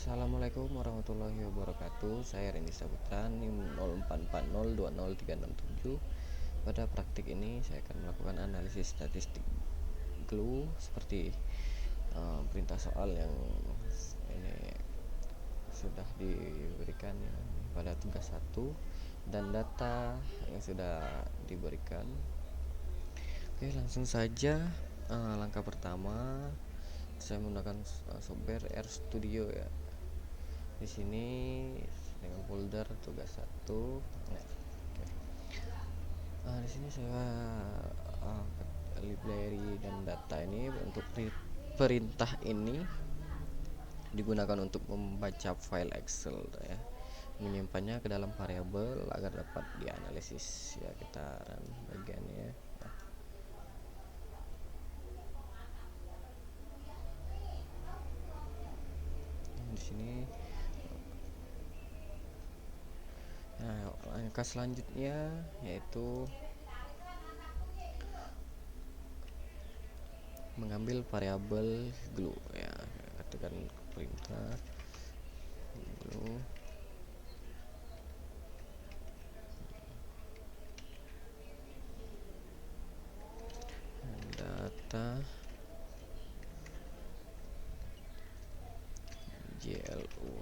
Assalamualaikum warahmatullahi wabarakatuh. Saya Reni Saputra, NIM 0440203667. Pada praktik ini saya akan melakukan analisis statistik glue seperti perintah soal yang ini sudah diberikan ya, pada tugas 1 dan data yang sudah diberikan. Oke, langsung saja. Langkah pertama saya menggunakan software RStudio ya. Di sini dengan folder tugas 1. Nah, oke. Di sini saya library dan data ini untuk perintah ini digunakan untuk membaca file Excel ya, menyimpannya ke dalam variabel agar dapat dianalisis ya. Kita run bagiannya. Di sini langkah selanjutnya yaitu mengambil variabel glue ya, ketikkan perintah glue data GLU.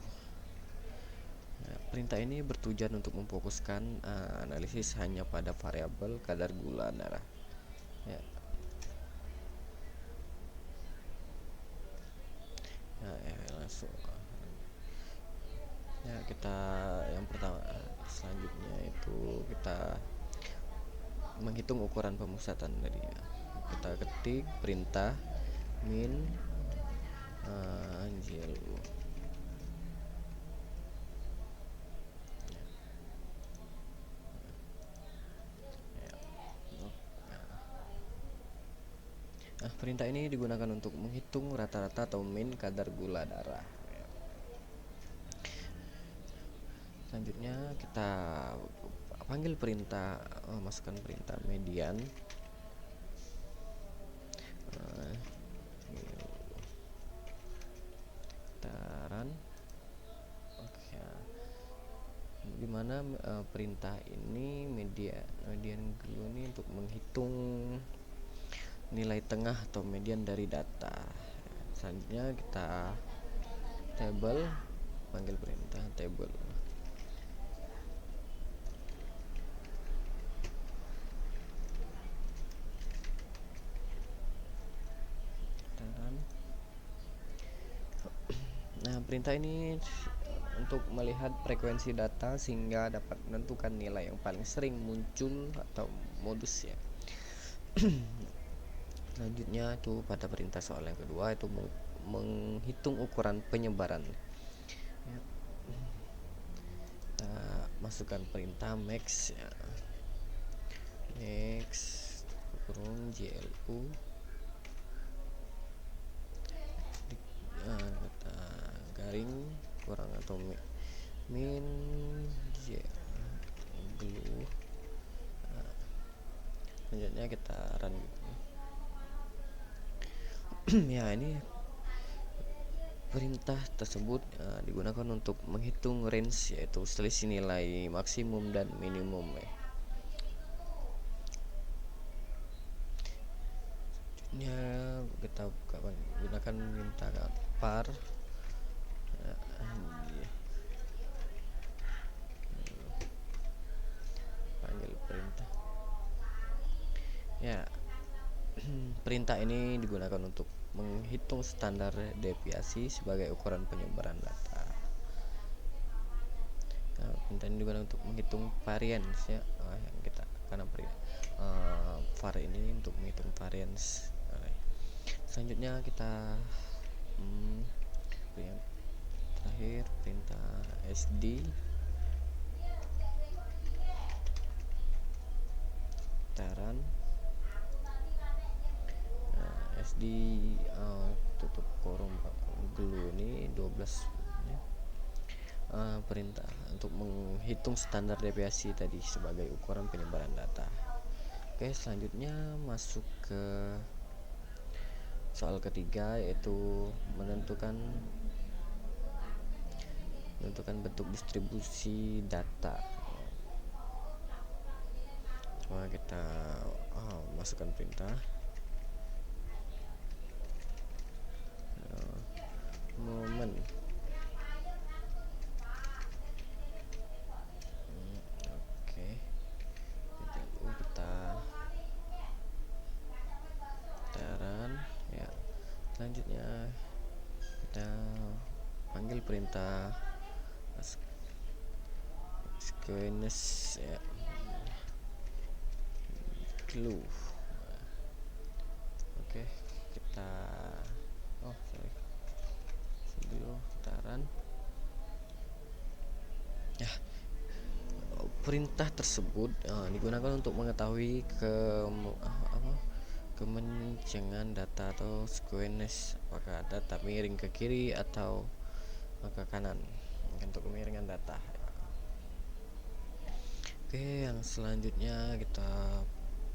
Perintah ini bertujuan untuk memfokuskan analisis hanya pada variabel kadar gula darah ya. Langsung ya, kita yang pertama selanjutnya itu kita menghitung ukuran pemusatan tadi ya. Kita ketik perintah min GLU. Perintah ini digunakan untuk menghitung rata-rata atau min kadar gula darah. Selanjutnya kita panggil perintah, masukkan perintah median. Kita run. Oke. Dimana perintah ini median glue ini untuk menghitung nilai tengah atau median dari data. Selanjutnya kita table, panggil perintah table. Nah, perintah ini untuk melihat frekuensi data sehingga dapat menentukan nilai yang paling sering muncul atau modus ya. Selanjutnya itu pada perintah soal yang kedua itu menghitung ukuran penyebaran ya. Kita masukkan perintah max ya. Max kurung GLU. Kita garing kurang atau min GLU. Selanjutnya kita run. Ya, ini perintah tersebut digunakan untuk menghitung range, yaitu selisih nilai maksimum dan minimum ya. Selanjutnya kita gunakan minta par panggil perintah ya. Perintah ini digunakan untuk menghitung standar deviasi sebagai ukuran penyebaran data. Perintah ini digunakan untuk menghitung variance ya, yang kita karena var ini untuk menghitung variance. Selanjutnya kita terakhir perintah SD. Taran SD tutup kurung glue ini 12 ya. Perintah untuk menghitung standar deviasi tadi sebagai ukuran penyebaran data. Oke, selanjutnya masuk ke soal ketiga, yaitu menentukan menentukan bentuk distribusi data. Coba kita masukkan perintah momen. Oke, kita putaran ya. Selanjutnya kita panggil perintah sequence ya, glue. Oke, kita dulu putaran ya. Perintah tersebut digunakan untuk mengetahui kemencengan data atau sequence, apakah data miring ke kiri atau ke kanan untuk kemiringan data. Oke, yang selanjutnya kita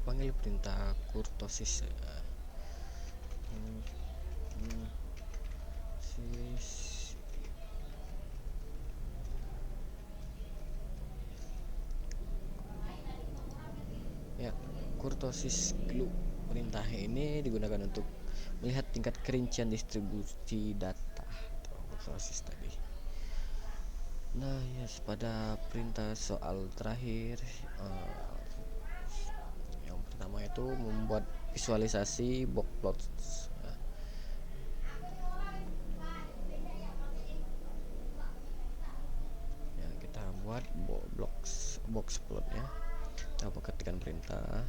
panggil perintah kurtosis. Ya, kurtosis glue. Perintah ini digunakan untuk melihat tingkat kerincian distribusi data atau kurtosis tadi. Nah, yes, pada perintah soal terakhir, yang pertama itu membuat visualisasi box plot. Ya, kita buat box plot ya. Kita ketikkan perintah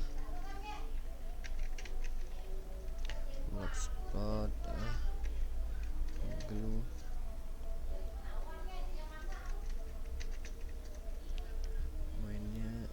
box plot glue main dengan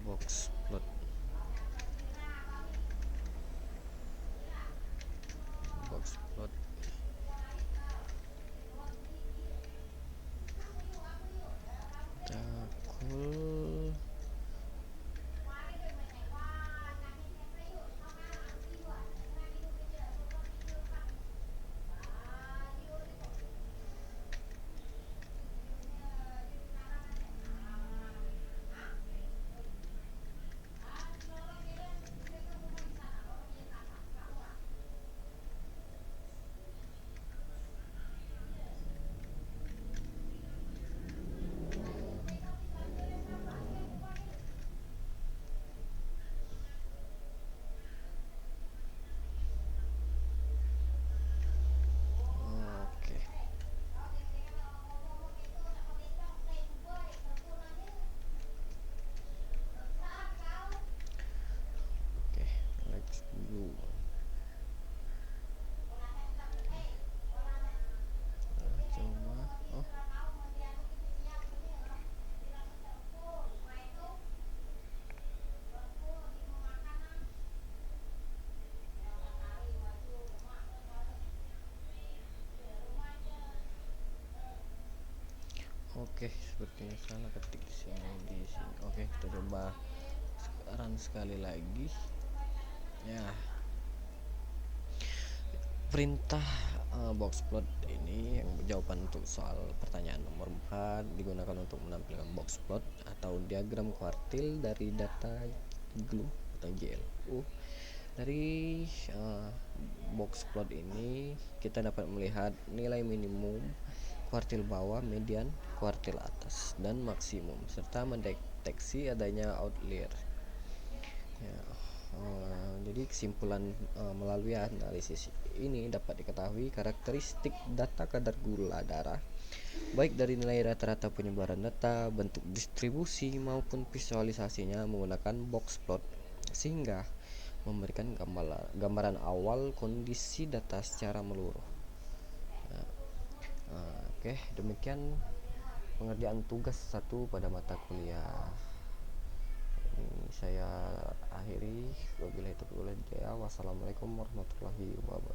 box plot. Cool. Oke. Oke, let's go. Oke, sepertinya salah ketik di sini. Oke, kita coba run sekali lagi. Ya. Perintah box plot ini yang jawaban untuk soal pertanyaan nomor 4 digunakan untuk menampilkan box plot atau diagram kuartil dari data glue atau GLU. Dari box plot ini kita dapat melihat nilai minimum, kuartil bawah, median, kuartil atas, dan maksimum, serta mendeteksi adanya outlier. Ya, jadi kesimpulan melalui analisis ini dapat diketahui karakteristik data kadar gula darah, baik dari nilai rata-rata penyebaran data, bentuk distribusi, maupun visualisasinya menggunakan box plot, sehingga memberikan gambaran awal kondisi data secara menyeluruh. Oke, demikian pengerjaan tugas 1 pada mata kuliah ini saya akhiri. Wabillahi taufiq wal hidayah. Wassalamualaikum warahmatullahi wabarakatuh.